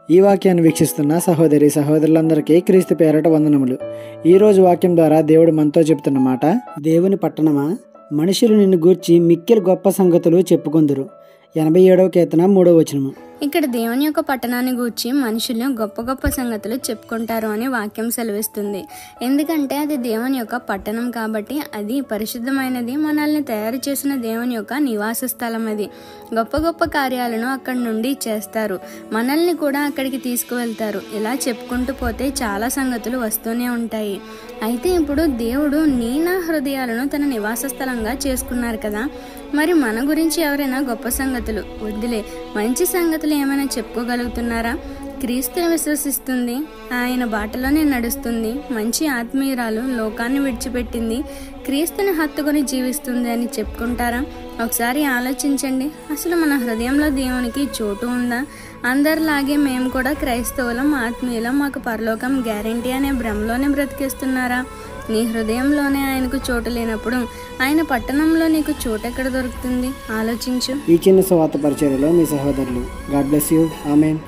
ఈ వాక్యాన్ని వీక్షిస్తున్న సహోదరి సహోదరులందరికీ క్రీస్తు పేరట వందనములు. ఈరోజు వాక్యం ద్వారా దేవుడు మనతో చెప్తున్న మాట, దేవుని పట్టణమా, మనుషులు నిన్ను గూర్చి మిక్కిలి గొప్ప సంగతులు చెప్పుకొందురు. 87వ కీర్తన 3వ వచనము. ఇక్కడ దేవుని యొక్క పట్టణాన్ని గూర్చి మనుషులు గొప్ప గొప్ప సంగతులు చెప్పుకుంటారు అని వాక్యం సెలవిస్తుంది. ఎందుకంటే అది దేవుని యొక్క పట్టణం కాబట్టి, అది పరిశుద్ధమైనది, మనల్ని తయారు చేసిన దేవుని యొక్క నివాస స్థలం. అది గొప్ప గొప్ప కార్యాలను అక్కడి నుండి చేస్తారు, మనల్ని కూడా అక్కడికి తీసుకువెళ్తారు. ఇలా చెప్పుకుంటూ పోతే చాలా సంగతులు వస్తూనే ఉంటాయి. అయితే ఇప్పుడు దేవుడు నా హృదయాలను తన నివాస స్థలంగా చేసుకున్నారు కదా, మరి మన గురించి ఎవరైనా గొప్ప సంగతులు వద్దులే, మంచి సంగతులు ఏమైనా చెప్పుకోగలుగుతున్నారా? క్రీస్తుని విశ్వసిస్తుంది, ఆయన బాటలోనే నడుస్తుంది, మంచి ఆత్మీయురాలు, లోకాన్ని విడిచిపెట్టింది, క్రీస్తుని హత్తుకొని జీవిస్తుంది అని చెప్పుకుంటారా? ఒకసారి ఆలోచించండి. అసలు మన హృదయంలో దేవునికి చోటు ఉందా? అందరిలాగే మేము కూడా క్రైస్తవులం, ఆత్మీయులం, మాకు పరలోకం గ్యారెంటీ అనే భ్రమలోనే బ్రతికేస్తున్నారా? నీ హృదయంలోనే ఆయనకు చోటు లేనప్పుడు ఆయన పట్టణంలో నీకు చోటు ఎక్కడ దొరుకుతుంది? ఆలోచించు. ఈ చిన్న సువార్త పరిచర్యలో మీ సహోదరులు. God bless you. ఆమేన్.